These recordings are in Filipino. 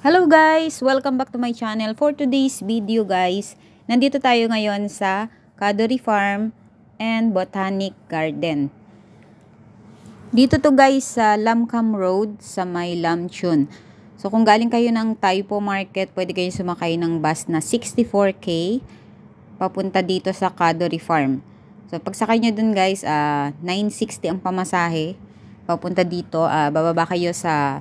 Hello guys! Welcome back to my channel. For today's video guys, nandito tayo ngayon sa Cadbury Farm and Botanic Garden. Dito to guys sa Lamcam Road sa may Lamchun. So kung galing kayo ng Taipo Market, pwede kayo sumakay ng bus na 64K papunta dito sa Cadbury Farm. So pagsakay nyo dun guys, 960 ang pamasahe. Papunta dito, bababa kayo sa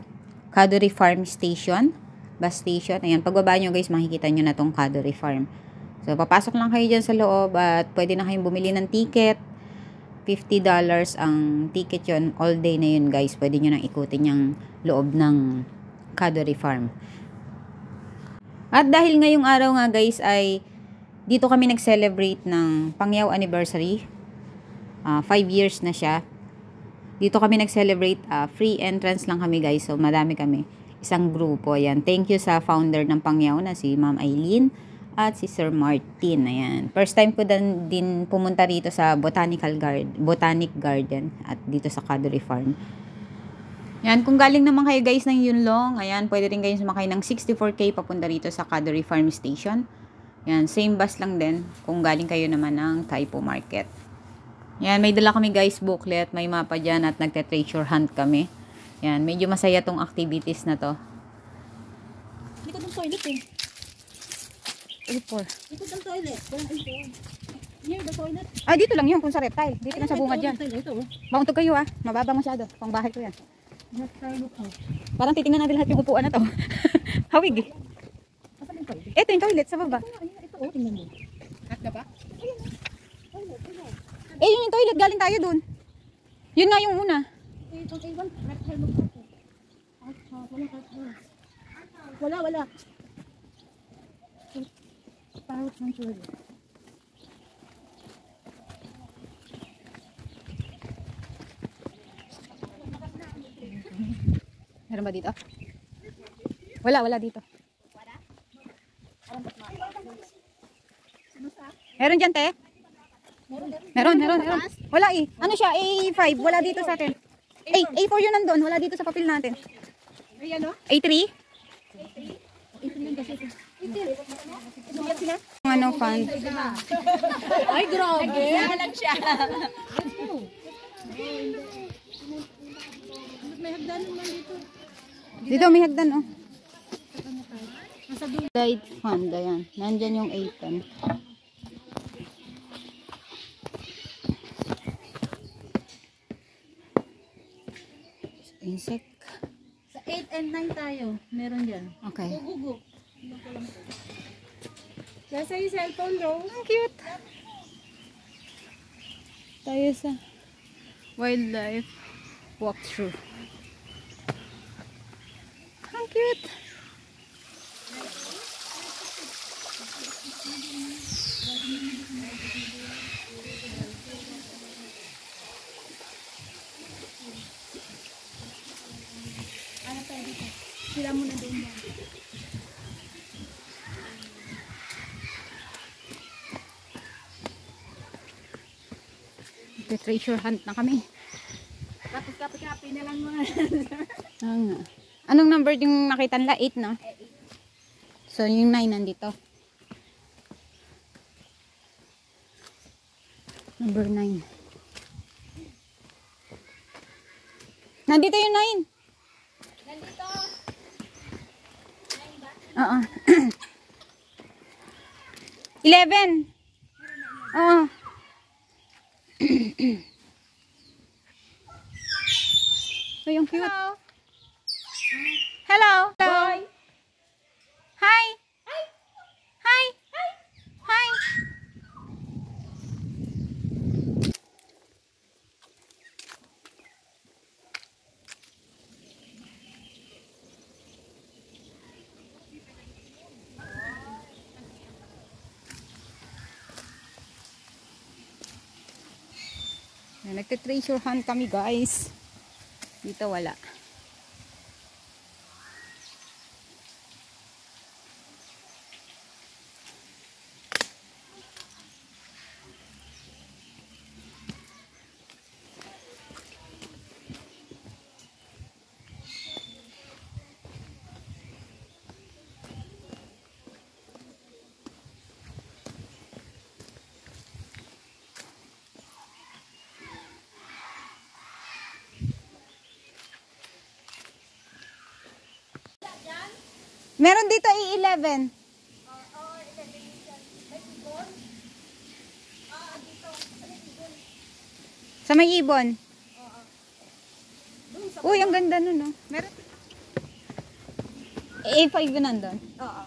Cadbury Farm Station. Bus station. Ayan, pagbaba nyo guys, makikita nyo na tong Cadbury Farm. So, papasok lang kayo dyan sa loob at pwede na kayong bumili ng ticket. $50 ang ticket yon. All day na yun guys. Pwede nyo nang ikutin yung loob ng Cadbury Farm. At dahil ngayong araw nga guys ay dito kami nag-celebrate ng Pangyaw Anniversary. 5 years na siya. Dito kami nag-celebrate. Free entrance lang kami guys. So, madami kami. Isang grupo, ayan. Thank you sa founder ng Pangyaw na si Ma'am Aileen at si Sir Martin, ayan. First time ko din pumunta rito sa Botanic Garden at dito sa Cadbury Farm. Ayan, kung galing naman kayo guys ng Yunlong, ayan, pwede rin kayo sumakay ng 64K papunta rito sa Cadbury Farm Station. Ayan, same bus lang din kung galing kayo naman ng Taipo Market. Ayan, may dala kami guys booklet, may mapa dyan at nagte-treasure hunt kami. Yan, medyo masaya tong activities na to. Likod ng toilet eh. A4. Likod ng toilet. Walang A4. Near the toilet. Dito lang yun kung sa reptile. Dito lang sa bungad dyan. Ito. Bauntog kayo mababa masyado. Pang bahay ko yan. Look out. Parang titingnan natin lahat yung upuan na to. Hawig eh. Asan yung toilet? Ito yung toilet sa baba. Ito tingnan mo. Kat na ba? Yun yung toilet. Galing tayo dun. Yun nga yung una. Wala. Parang sanctuary. Meron ba dito? Wala dito. Meron dyan, te? Meron. Wala eh. Ano siya? A5. Wala dito sa atin. A4 yun nandun. Wala dito sa papel natin. Ayan o? A3? A3 yun kasi. Ano, fund? Ay, grabe. Nahalan siya. May hagdan naman dito. Dito may hagdan, oh. Guide fund, ayan. Nandyan yung 810. Insect. Sa 8 and 9 tayo. Meron dyan. Okay. Gugugo. Nasa yung cellphone, Rose. Ang cute. Tayo sa wildlife walkthrough. Ang cute. Sila muna doon yan. Treasure hunt na kami. Tapos kapi-kapi na lang mga. Anong number yung nakita nila? 8 no? So yung 9 nandito. Number 9. Nandito yung 9. Nandito. 11. Oo. So yung cute. Hello. Boy. Hi. Hi. Hi. Nagte-treasure hunt kami guys. Dito wala. Meron dito A11. Sa may ibon. Uy, ang ganda nun, no? Meron. A5 yun nandun. Oo.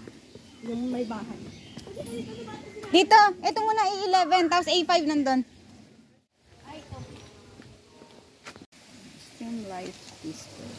Yung may bahay. Dito, ito muna A11, tapos A5 nandun. Stream life peaceful.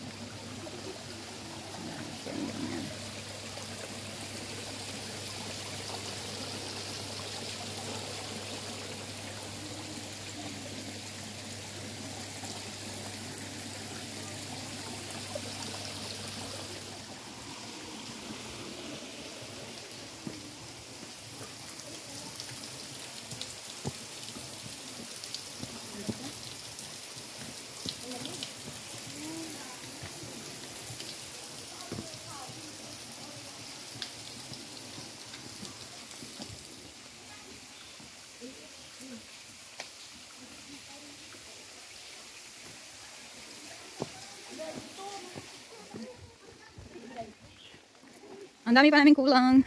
Ang dami pa namin kulang.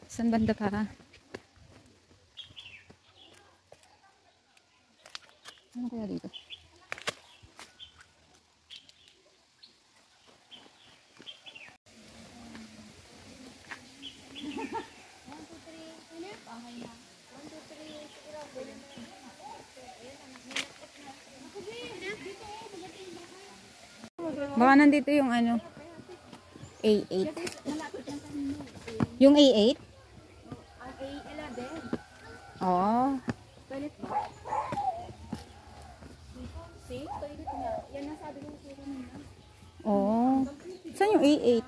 Saan banda pa? Ano kaya dito? Baka nandito yung ano A8. Yung A8? Ang A11. Oh. Toilet ba? Safe? Toilet nga. Yan ang sabi ko sa nila. Oh. Saan yung A8?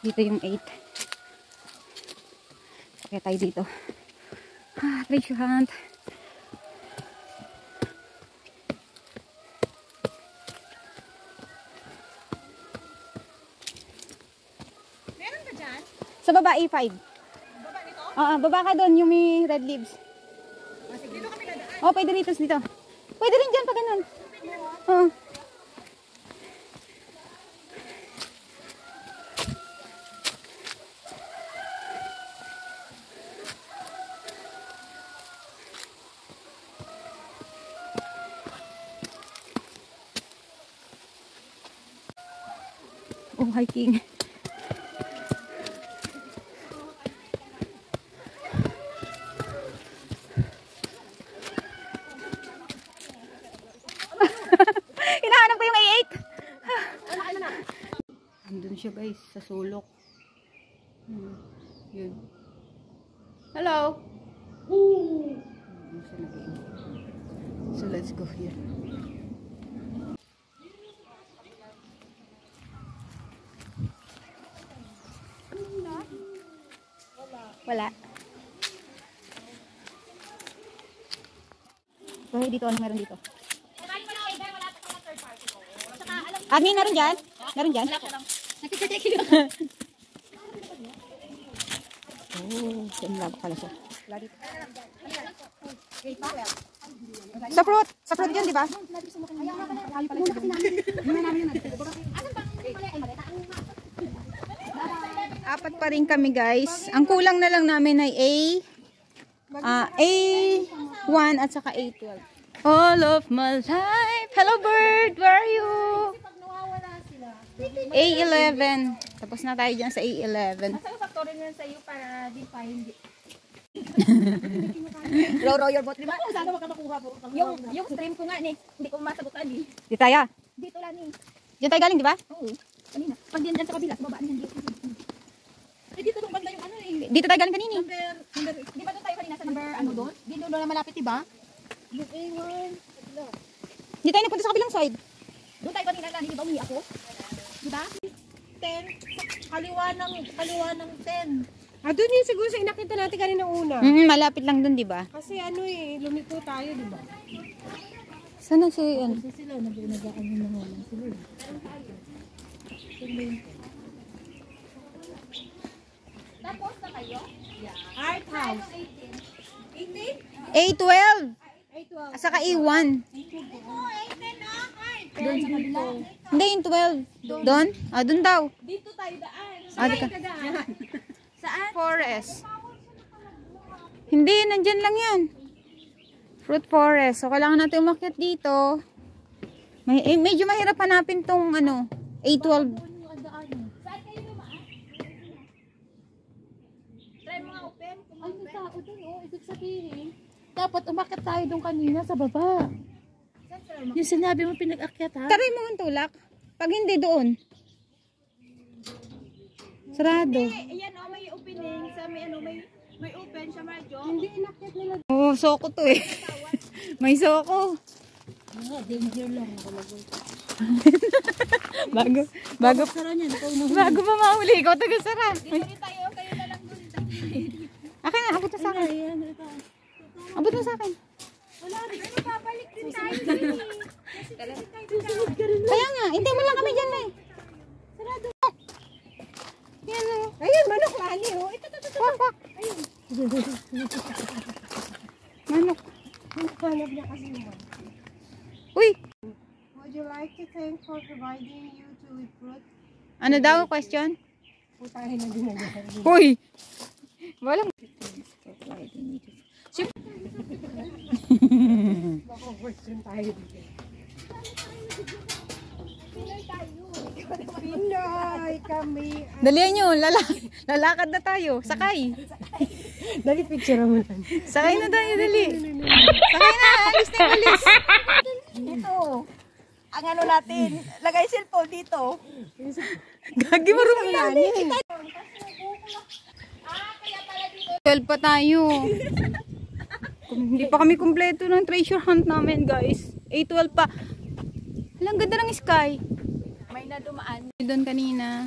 Dito yung 8. Kaya tayo dito. Treasure hunt. Meron ka dyan? Sa baba A5. Baba nito? Baba ka doon yung may red leaves. Sige, dito kami dadaan. Oh, pwede dito. Pwede rin dyan pag ganun. Oo. Oh, hiking. Hinahanap ko yung A8. Andun siya guys, sa sulok. Yun. Hello. So let's go here. Wala. So, dito, ano meron dito? Admin, meron dyan? Meron dyan? Oh, sinlab pala siya. Sa fruit yun, di ba? Apat pa rin kami guys. Ang kulang na lang namin ay A1 at saka A12. All of my life. Hello bird, where are you? A11. Tapos na tayo dyan sa A11. Asa yung factory nila sa iyo para di pa hindi. Row your boat, di ba? Sana makakakuha po. Yung stream ko nga ni, hindi ko masagutan eh. Di tayo. Dito lang ni. Diyan tayo galing, di ba? Oo. Kanina. Pag diyan sa kabila, sa baba niyan dito. Eh dito tong banda yung ano eh. Dito tayo galing kanini. Number, di ba doon tayo kanina sa number ano doon? Dito doon na malapit, di ba? Yung A1. Di tayo napunta sa kabilang side. Doon tayo kanina lang, di ba uwi ako? Di ba? 10. Kaliwa ng 10. Doon yun siguro sa inakita natin kanina una. Malapit lang dun, di ba? Kasi ano lumiko tayo, di ba? Sana si ano? Kasi sila, nag-unagaan yung mga walang sila. Tapos na kayo. house. A12. A12. At saka A1. Doon sa kabila. Hindi, yung 12. Doon? Ah, doon daw. Dito tayo daan. Ah, di ka. Saan? Forest. Hindi, nandyan lang yan. Fruit forest. So, kailangan natin umakyat dito. Medyo mahirap hanapin tong ano, A12. Saan kayo dumaan? Try mo nga open. Ay, may tao dun, oh. Ibig sabihin, dapat umakyat tayo dun kanina sa baba. Yung sinabi mo pinag-akyat, ha? Taray mo ang tulak. Pag hindi doon. Sarado. Ayan, oh, may opening. Sa may ano, may open siya, Marjo. Hindi inakyat nila. Oh, soko to eh. May soko. Danger lang. Bago Sara niyan, ikaw na. bago pa mahuli, ikaw taga-sara. Dito rin tayo, kayo na lang dun. Akin na, abot na sa akin. Ayan, ito. Abot na sa akin. Wala rin. Ano, babalik din tayo. Kaya nga, hindi mo lang kami dyan eh. Sarado. Yan o. Ayun, manok lani, oh. Ito. Wak, wak. Manok. Hanap niya kasi naman. Uy, Would you like to thank for providing you two with fruit? ano daw question? Putahin na din na dyan. Uy. Walang. Baka question tayo dito. Pinoy kami. Dalihan nyo, lalakad na tayo. Sakay. Dali picture mo lang. Sakay na tayo, dali. Sakay na, alis na yung alis. Ito. Ang ano natin, lagay cellphone dito. Gagi, marunong na. 12 pa tayo. Hindi pa kami kumpleto ng treasure hunt namin, guys. A12 pa. Alang ganda ng sky. May na dumaan. Doon kanina.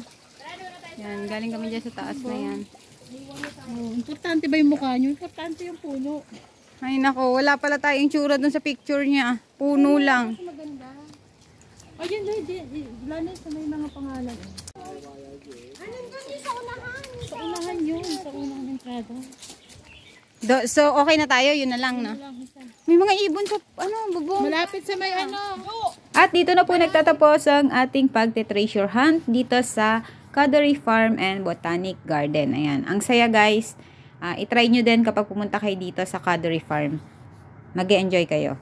Yan, galing kami dyan sa taas na yan. Importante ba yung mukha nyo? Importante yung puno. Ay nako, wala pala tayong tsura doon sa picture niya. Puno lang. Maganda. O yun, wala na sa may mga pangalan. Sa unahan yun. Sa unahan ng entrada. So, okay na tayo. Yun na lang, no? May mga ibon sa, bubong. Malapit sa may ano. At dito na po nagtatapos ang ating pagte-treasure hunt dito sa Cadbury Farm and Botanic Garden. Ayan. Ang saya, guys. I-try nyo din kapag pumunta kayo dito sa Cadbury Farm. Mag-e-enjoy kayo.